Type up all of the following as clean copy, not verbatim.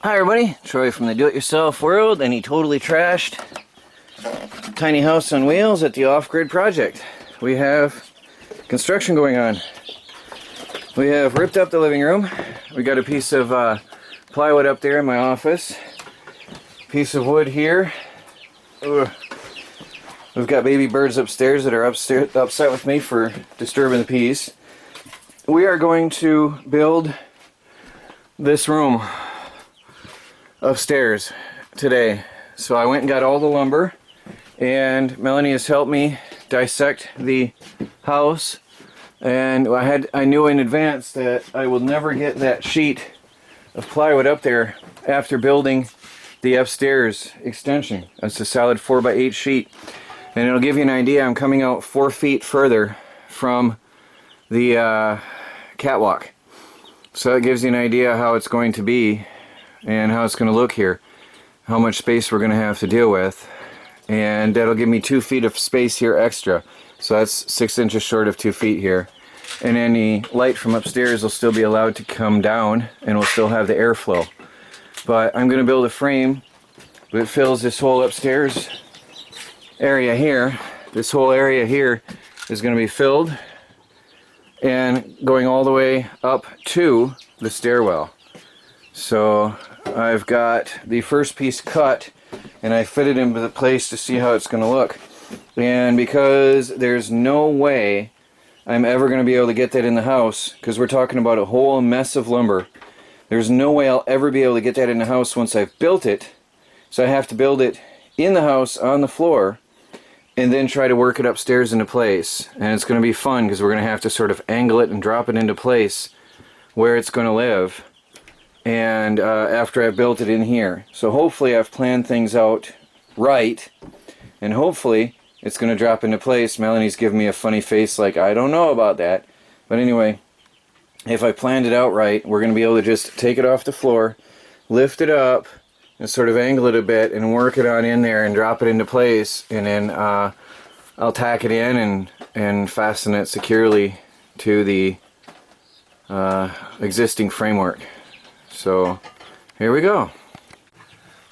Hi everybody, Troy from the Do-It-Yourself world, and he totally trashed tiny house on wheels at the off-grid project. We have construction going on. We have ripped up the living room. We got a piece of plywood up there in my office. Piece of wood here. Ugh. We've got baby birds upstairs that are upset with me for disturbing the peace. We are going to build this room upstairs today. So I went and got all the lumber, and Melanie has helped me dissect the house, and I knew in advance that I will never get that sheet of plywood up there after building the upstairs extension. It's a solid 4x8 sheet, and it'll give you an idea. I'm coming out 4 feet further from the catwalk, so it gives you an idea how it's going to be and how it's going to look here, how much space we're going to have to deal with, and that'll give me 2 feet of space here extra, so that's 6 inches short of 2 feet here. And any light from upstairs will still be allowed to come down, and we'll still have the airflow. But I'm going to build a frame that fills this whole upstairs area here. This whole area here is going to be filled and going all the way up to the stairwell. So I've got the first piece cut, and I fit it into the place to see how it's going to look. And because there's no way I'm ever going to be able to get that in the house, because we're talking about a whole mess of lumber, there's no way I'll ever be able to get that in the house once I've built it. So I have to build it in the house on the floor and then try to work it upstairs into place. And it's going to be fun because we're going to have to sort of angle it and drop it into place where it's going to live. And after I've built it in here. So hopefully I've planned things out right, and hopefully it's going to drop into place. Melanie's giving me a funny face like, I don't know about that. But anyway, if I planned it out right, we're going to be able to just take it off the floor, lift it up, and sort of angle it a bit and work it on in there and drop it into place. And then I'll tack it in and fasten it securely to the existing framework. So here we go.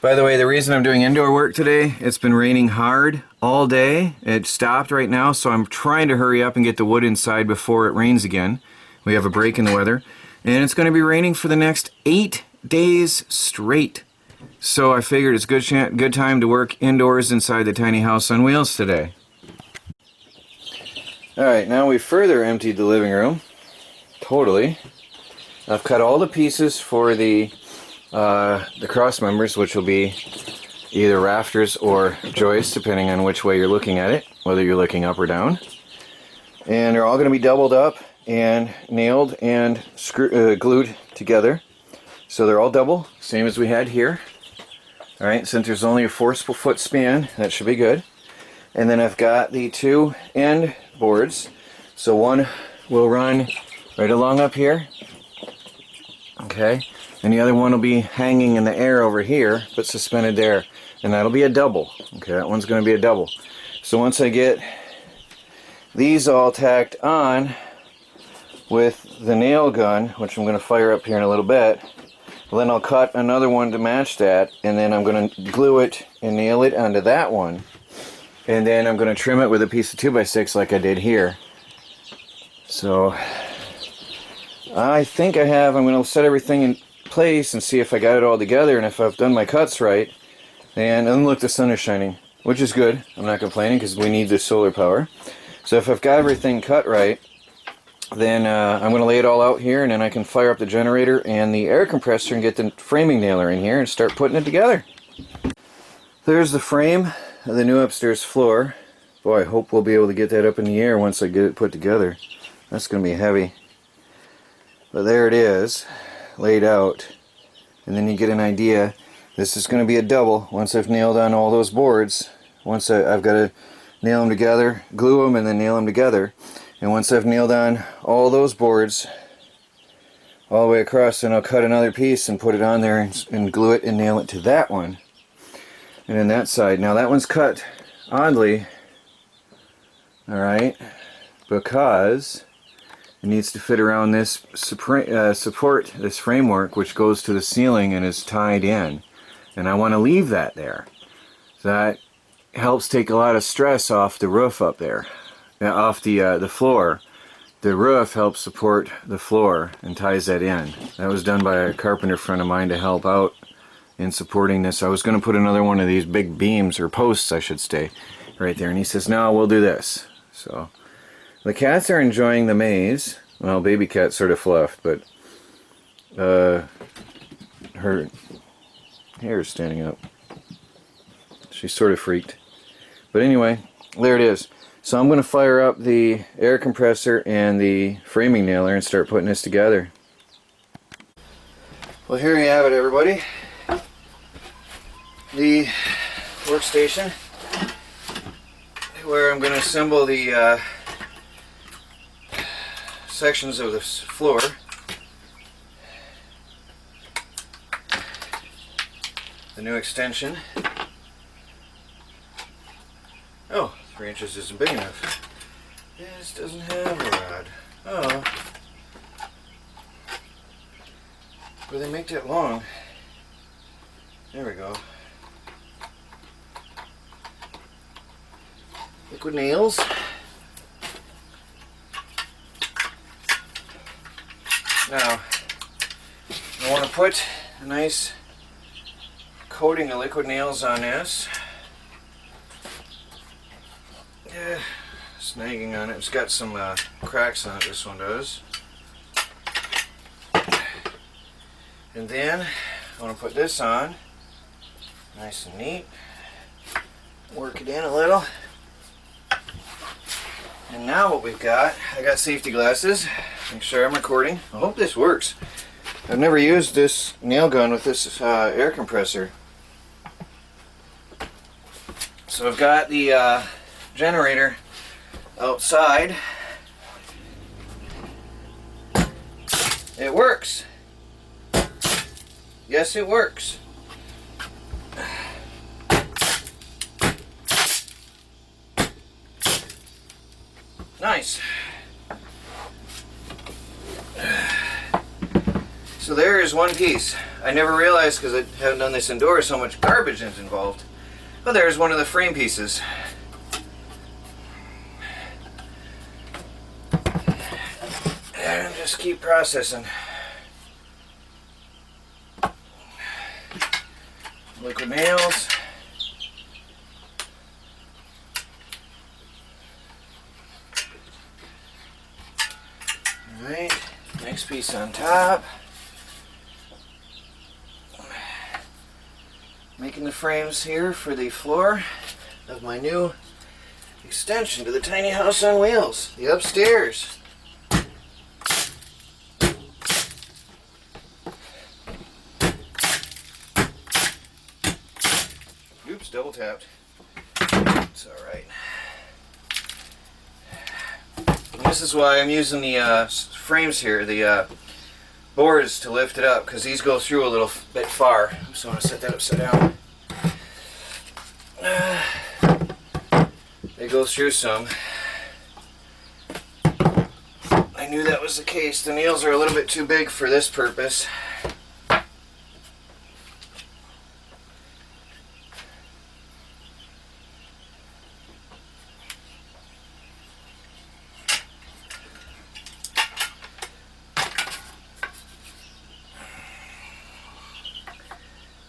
By the way, the reason I'm doing indoor work today, it's been raining hard all day. It stopped right now, so I'm trying to hurry up and get the wood inside before it rains again. We have a break in the weather, and it's going to be raining for the next 8 days straight. So I figured it's good time to work indoors inside the tiny house on wheels today. Alright, now we further emptied the living room. Totally. I've cut all the pieces for the cross members, which will be either rafters or joists, depending on which way you're looking at it, whether you're looking up or down. And they're all going to be doubled up and nailed and glued together. So they're all double, same as we had here. Alright, since there's only a 4-foot span, that should be good. And then I've got the 2 end boards. So one will run right along up here. Okay, and the other one will be hanging in the air over here, but suspended there. And that'll be a double. Okay, that one's going to be a double. So once I get these all tacked on with the nail gun, which I'm going to fire up here in a little bit, then I'll cut another one to match that, and then I'm going to glue it and nail it onto that one. And then I'm going to trim it with a piece of 2x6 like I did here. So I think I'm going to set everything in place and see if I got it all together and if I've done my cuts right. And look, the sun is shining, which is good. I'm not complaining because we need the solar power. So if I've got everything cut right, then I'm going to lay it all out here, and then I can fire up the generator and the air compressor and get the framing nailer in here and start putting it together. There's the frame of the new upstairs floor. Boy, I hope we'll be able to get that up in the air once I get it put together. That's going to be heavy. But there it is, laid out. And then you get an idea. This is going to be a double once I've nailed on all those boards. Once I've got to nail them together, glue them, and then nail them together. And once I've nailed on all those boards all the way across, then I'll cut another piece and put it on there and glue it and nail it to that one. And then that side. Now that one's cut oddly, alright, because It needs to fit around this support, this framework, which goes to the ceiling and is tied in. And I want to leave that there. So that helps take a lot of stress off the roof up there, off the floor. The roof helps support the floor and ties that in. That was done by a carpenter friend of mine to help out in supporting this. I was going to put another one of these big beams, or posts I should say, right there. And he says, no, we'll do this. So the cats are enjoying the maze. Well, baby cat's sort of fluffed, but her hair is standing up. She's sort of freaked. But anyway, there it is. So I'm going to fire up the air compressor and the framing nailer and start putting this together. Well, here you have it, everybody. The workstation where I'm going to assemble the sections of this floor. The new extension. Oh, 3 inches isn't big enough. This doesn't have a rod. Oh. But they make that long. There we go. Liquid nails. Now, I want to put a nice coating of liquid nails on this. Yeah, snagging on it. It's got some cracks on it, this one does. And then I want to put this on, nice and neat. Work it in a little. And now what we've got, I got safety glasses. Make sure I'm recording. I hope this works. I've never used this nail gun with this air compressor. So I've got the generator outside. It works. Yes, it works. Nice. So there is one piece. I never realized, because I haven't done this indoors, how much garbage is involved. Well, there's one of the frame pieces. And just keep processing. Liquid nails. Alright, next piece on top. Making the frames here for the floor of my new extension to the tiny house on wheels, the upstairs. Oops, double tapped. It's alright. This is why I'm using the frames here, the boards, to lift it up, because these go through a little bit far. So I'm going to set that upside down. They go through some. I knew that was the case. The nails are a little bit too big for this purpose.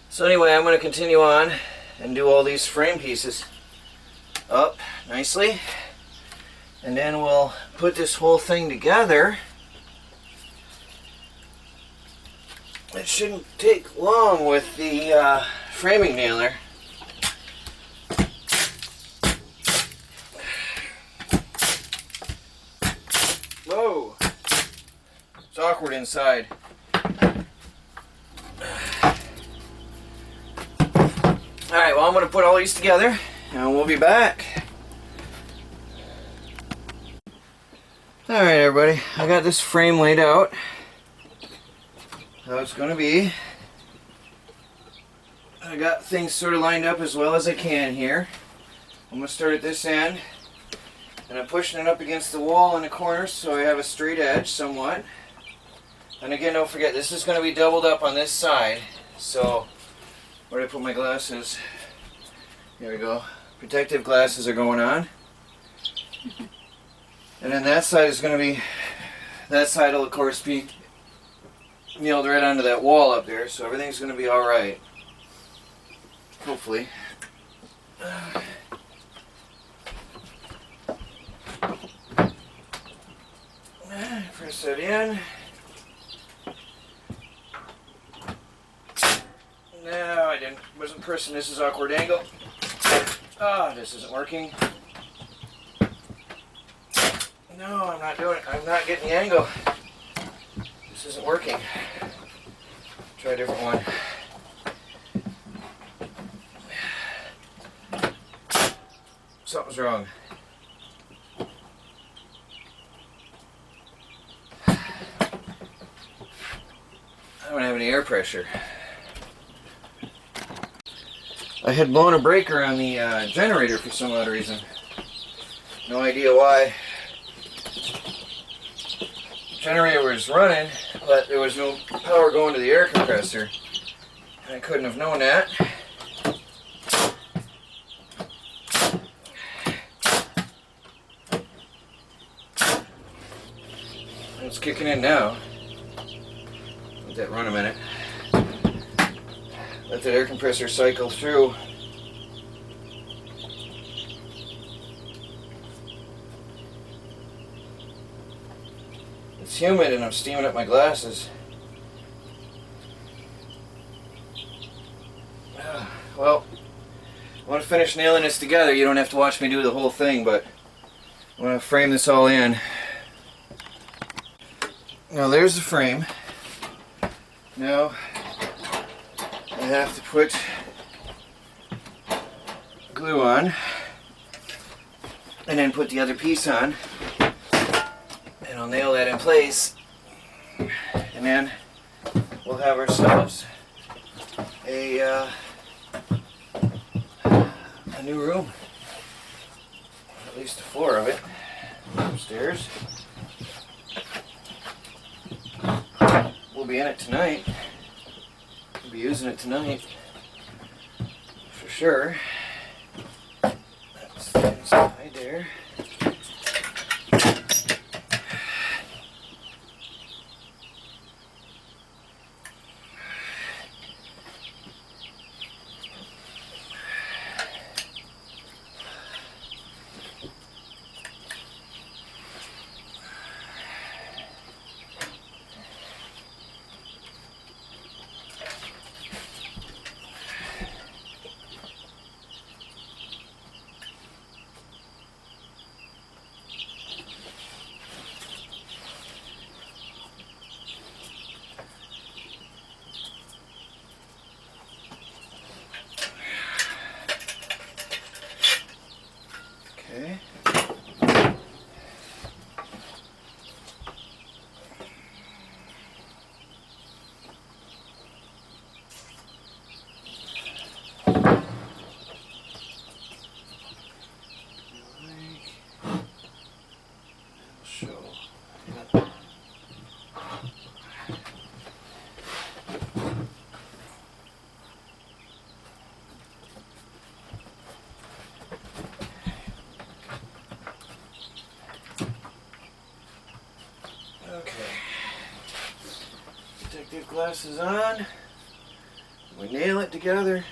So anyway, I'm going to continue on and do all these frame pieces up nicely, and then we'll put this whole thing together. It shouldn't take long with the framing nailer. Whoa! It's awkward inside. Alright, well, I'm going to put all these together and we'll be back. Alright, everybody, I got this frame laid out. How it's going to be. I got things sort of lined up as well as I can here. I'm going to start at this end And I'm pushing it up against the wall in the corner so I have a straight edge somewhat. And again, don't forget, this is going to be doubled up on this side. So, where did I put my glasses? Here we go. Protective glasses are going on. And then that side is going to be, that side will of course be nailed right onto that wall up there. So everything's going to be alright. Hopefully. Press that in. No, I wasn't pressing this is awkward angle. Ah, this isn't working. No, I'm not doing it. I'm not getting the angle. This isn't working. Try a different one. Something's wrong. I don't have any air pressure. I had blown a breaker on the generator for some odd reason. No idea why. The generator was running, but there was no power going to the air compressor. And I couldn't have known that. It's kicking in now. Let that run a minute. Let that air compressor cycle through. It's humid and I'm steaming up my glasses. Well, I want to finish nailing this together. You don't have to watch me do the whole thing, but I want to frame this all in. Now there's the frame. Now I have to put glue on and then put the other piece on and I'll nail that in place and then we'll have ourselves a new room, at least the floor of it upstairs. We'll be in it tonight. We'll be using it tonight for sure. That's the inside there. Okay. Protective glasses on. We nail it together.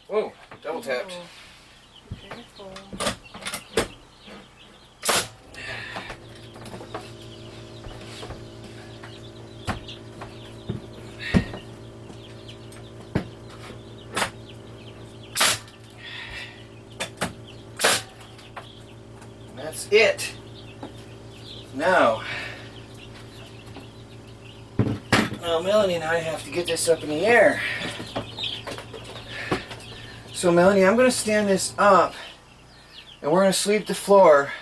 Whoa, double tapped. Careful. that's it. Now, Melanie and I have to get this up in the air. So Melanie, I'm going to stand this up and we're going to sweep the floor.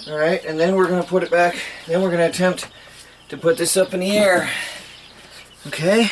All right, and then we're going to put it back. Then we're going to attempt to put this up in the air. Okay?